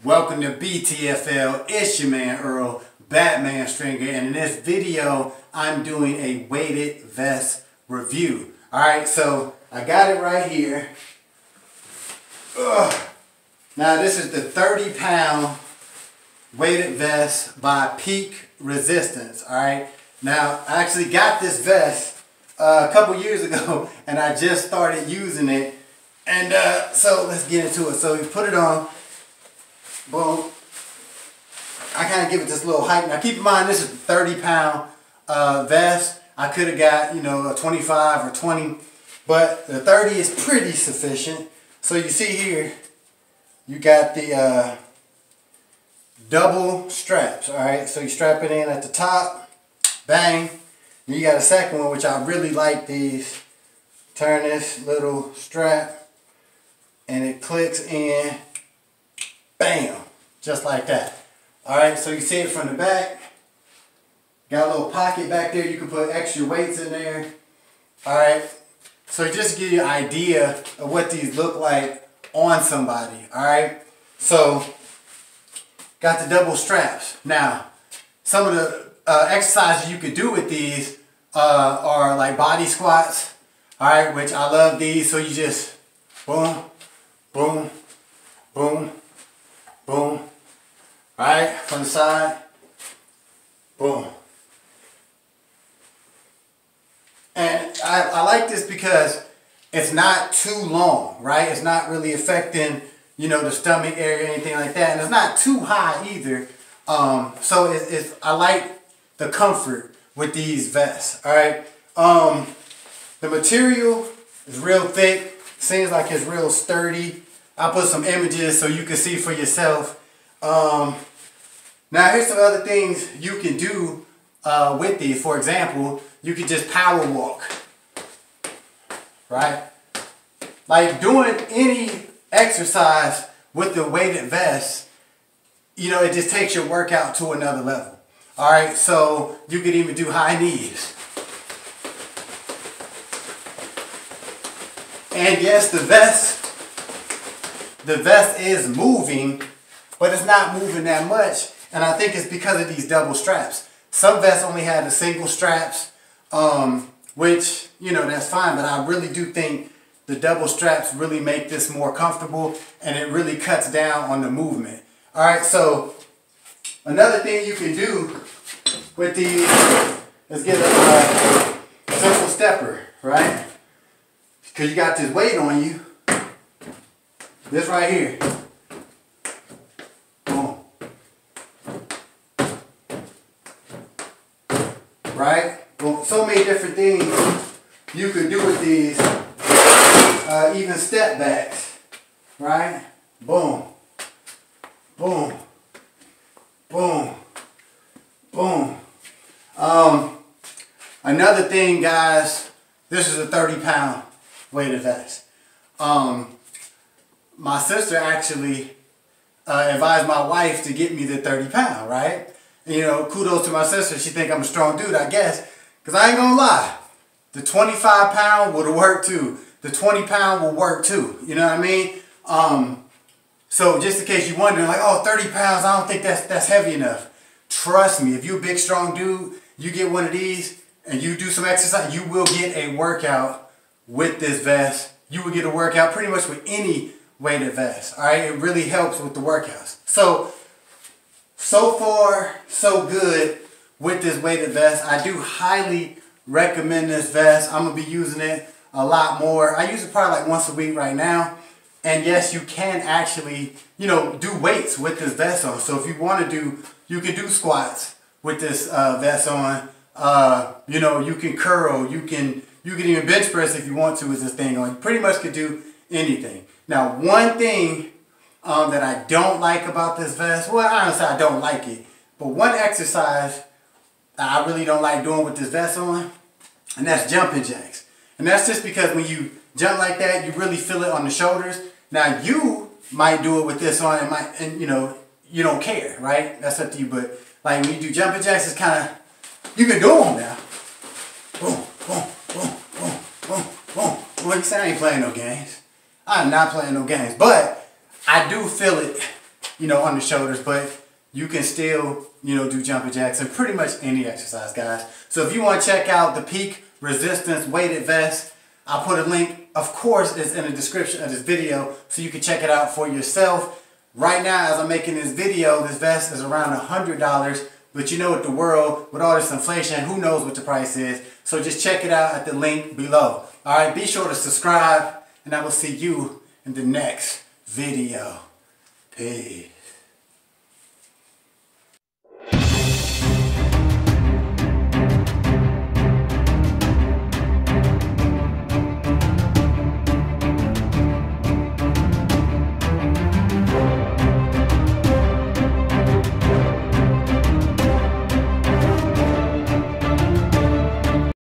Welcome to BTFL. It's your man Earl, Batman Stringer, and in this video I'm doing a weighted vest review. Alright, so I got it right here. Now this is the 30-pound weighted vest by Peak Resistance. Alright, now I actually got this vest a couple years ago and I just started using it. And so let's get into it. So we put it on. Boom. I kind of give it this little height. Now keep in mind this is a 30-pound vest. I could have got, a 25 or 20, but the 30 is pretty sufficient. So you see here, you got the double straps. All right, so you strap it in at the top, bang. And you got a second one, which I really like these. Turn this little strap, and it clicks in. Bam! Just like that. Alright, so you see it from the back. Got a little pocket back there. You can put extra weights in there. Alright, so just to give you an idea of what these look like on somebody. Alright, so got the double straps. Now, some of the exercises you could do with these are like body squats. Alright, which I love these. So you just boom, boom, boom, boom, right, from the side, boom. And I like this because it's not too long, right? It's not really affecting, the stomach area or anything like that. And it's not too high either. So I like the comfort with these vests, all right? The material is real thick. Seems like it's real sturdy. I'll put some images so you can see for yourself. Now here's some other things you can do with these. For example, you can just power walk, right? Like doing any exercise with the weighted vest, it just takes your workout to another level. All right, so you could even do high knees. And yes, the vest is moving, but it's not moving that much. And I think it's because of these double straps. Some vests only had the single straps, which, that's fine. But I really do think the double straps really make this more comfortable, and it really cuts down on the movement. All right, so another thing you can do with these is get a simple stepper, right? Because you got this weight on you. This right here. Boom. Right? Well, so many different things you could do with these. Even step backs. Right? Boom. Boom. Boom. Boom. Another thing, guys, this is a 30-pound weighted vest. My sister actually advised my wife to get me the 30-pound, right? And, kudos to my sister. She think I'm a strong dude, I guess. Because I ain't gonna lie. The 25-pound would have worked too. The 20-pound will work too. You know what I mean? So just in case you're wondering, like, oh, 30 pounds, I don't think that's heavy enough. Trust me, if you're a big, strong dude, you get one of these and you do some exercise, you will get a workout with this vest. You will get a workout pretty much with any weighted vest. All right, it really helps with the workouts. So far, so good with this weighted vest. I do highly recommend this vest. I'm gonna be using it a lot more. I use it probably like once a week right now. And yes, you can actually, do weights with this vest on. So if you want to you can do squats with this vest on. You can curl. You can even bench press if you want to with this thing on. You pretty much could do anything. Now, one thing that I don't like about this vest, well, honestly, I don't like it. But one exercise I really don't like doing with this vest on, and that's jumping jacks. And that's just because when you jump like that, you really feel it on the shoulders. Now, you might do it with this on, and you don't care, right? That's up to you. But like when you do jumping jacks, it's kind of, you can do them now. Boom, boom, boom, boom, boom, boom. Well, you say I ain't playing no games. I'm not playing no games, but I do feel it you know, on the shoulders, but you can still, you know, do jumping jacks and pretty much any exercise, guys. So if you want to check out the Peak Resistance weighted vest, I'll put a link, of course, it's in the description of this video, so you can check it out for yourself. Right now, as I'm making this video, this vest is around $100, but you know, with the world, with all this inflation, who knows what the price is. So just check it out at the link below. All right, be sure to subscribe, and I will see you in the next video. Peace.